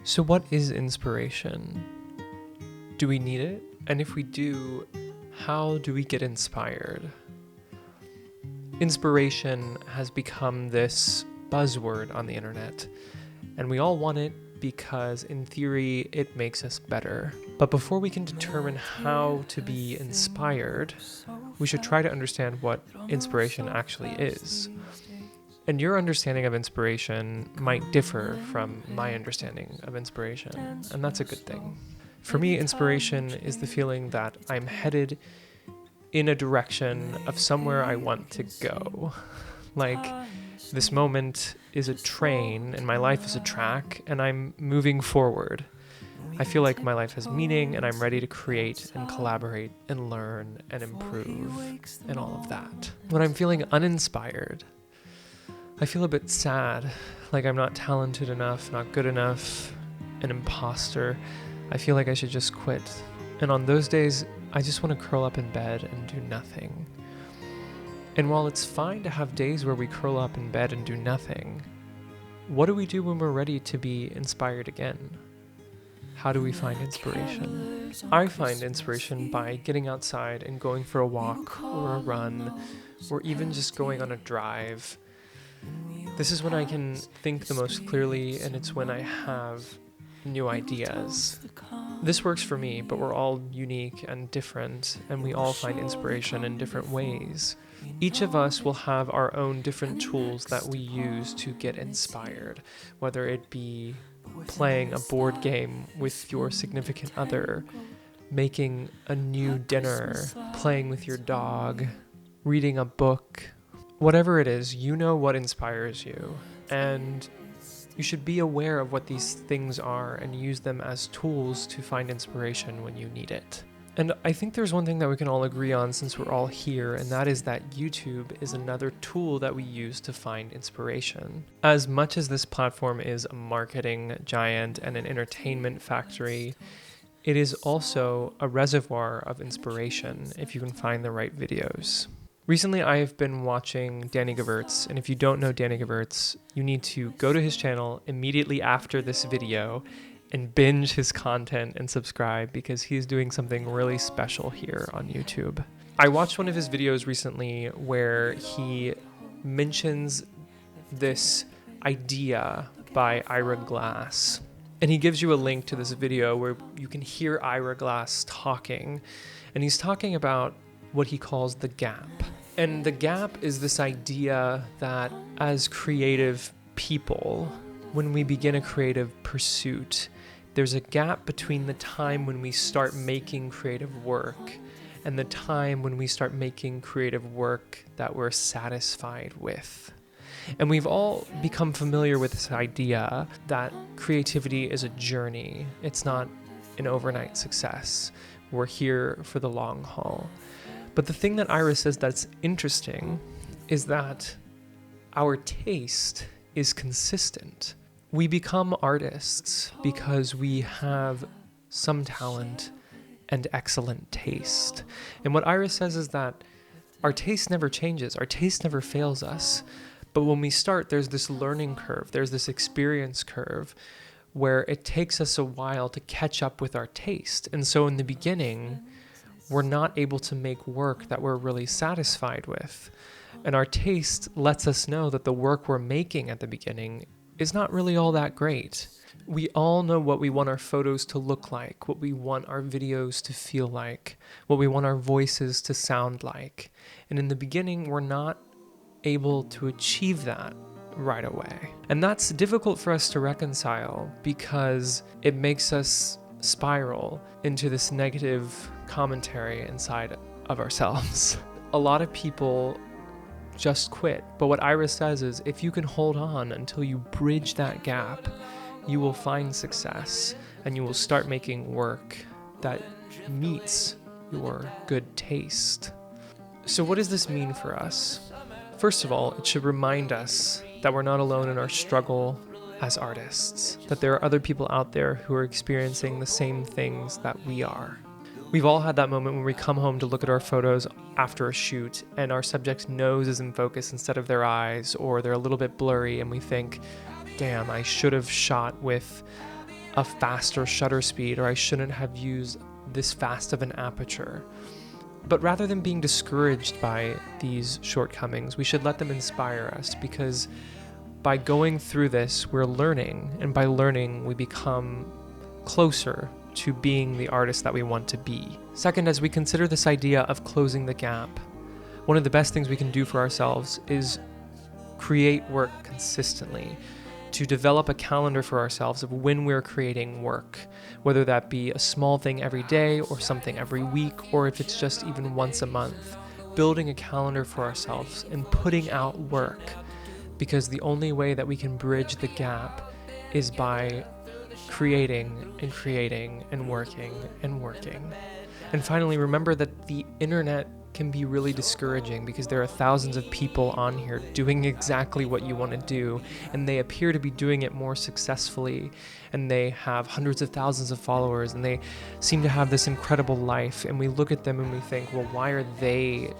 So what is inspiration? Do we need it? And if we do, how do we get inspired? Inspiration has become this buzzword on the internet, and we all want it because in theory it makes us better. But before we can determine how to be inspired, we should try to understand what inspiration actually is. And your understanding of inspiration might differ from my understanding of inspiration, and that's a good thing. For me, inspiration is the feeling that I'm headed in a direction of somewhere I want to go. Like, this moment is a train and my life is a track, and I'm moving forward. I feel like my life has meaning, and I'm ready to create and collaborate and learn and improve and all of that. When I'm feeling uninspired, I feel a bit sad, like I'm not talented enough, not good enough, an imposter. I feel like I should just quit. And on those days, I just want to curl up in bed and do nothing. And while it's fine to have days where we curl up in bed and do nothing, what do we do when we're ready to be inspired again? How do we find inspiration? I find inspiration by getting outside and going for a walk or a run, or even just going on a drive. This is when I can think the most clearly, and it's when I have new ideas. This works for me, but we're all unique and different, and we all find inspiration in different ways. Each of us will have our own different tools that we use to get inspired, whether it be playing a board game with your significant other, making a new dinner, playing with your dog, reading a book. Whatever it is, you know what inspires you, and you should be aware of what these things are and use them as tools to find inspiration when you need it. And I think there's one thing that we can all agree on since we're all here, and that is that YouTube is another tool that we use to find inspiration. As much as this platform is a marketing giant and an entertainment factory, it is also a reservoir of inspiration if you can find the right videos. Recently, I have been watching Danny Gevirtz, and if you don't know Danny Gevirtz, you need to go to his channel immediately after this video and binge his content and subscribe, because he's doing something really special here on YouTube. I watched one of his videos recently where he mentions this idea by Ira Glass, and he gives you a link to this video where you can hear Ira Glass talking, and he's talking about what he calls the gap. And the gap is this idea that as creative people, when we begin a creative pursuit, there's a gap between the time when we start making creative work and the time when we start making creative work that we're satisfied with. And we've all become familiar with this idea that creativity is a journey. It's not an overnight success. We're here for the long haul. But the thing that Ira says that's interesting is that our taste is consistent. We become artists because we have some talent and excellent taste. And what Ira says is that our taste never changes, our taste never fails us. But when we start, there's this learning curve, there's this experience curve where it takes us a while to catch up with our taste. And so in the beginning, we're not able to make work that we're really satisfied with. And our taste lets us know that the work we're making at the beginning is not really all that great. We all know what we want our photos to look like, what we want our videos to feel like, what we want our voices to sound like. And in the beginning, we're not able to achieve that right away. And that's difficult for us to reconcile because it makes us spiral into this negative commentary inside of ourselves. A lot of people just quit, but what Ira says is if you can hold on until you bridge that gap, you will find success and you will start making work that meets your good taste. So what does this mean for us? First of all, it should remind us that we're not alone in our struggle as artists, that there are other people out there who are experiencing the same things that we are. We've all had that moment when we come home to look at our photos after a shoot and our subject's nose is in focus instead of their eyes, or they're a little bit blurry and we think, damn, I should have shot with a faster shutter speed, or I shouldn't have used this fast of an aperture. But rather than being discouraged by these shortcomings, we should let them inspire us, because by going through this, we're learning, and by learning, we become closer to being the artist that we want to be. Second, as we consider this idea of closing the gap, one of the best things we can do for ourselves is create work consistently, to develop a calendar for ourselves of when we're creating work, whether that be a small thing every day or something every week, or if it's just even once a month. Building a calendar for ourselves and putting out work, because the only way that we can bridge the gap is by creating and creating and working and working. And finally, remember that the internet can be really discouraging, because there are thousands of people on here doing exactly what you want to do, and they appear to be doing it more successfully, and they have hundreds of thousands of followers, and they seem to have this incredible life, and we look at them and we think, well, why are they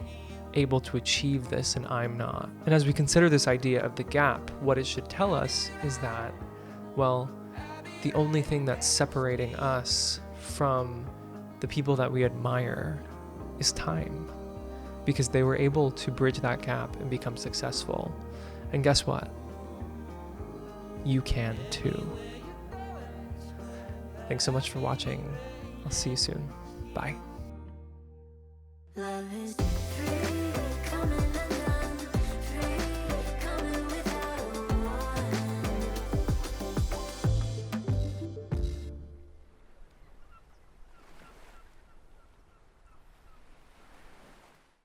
able to achieve this and I'm not? And as we consider this idea of the gap, what it should tell us is that, well, the only thing that's separating us from the people that we admire is time, because they were able to bridge that gap and become successful. And guess what? You can too. Thanks so much for watching. I'll see you soon. Bye.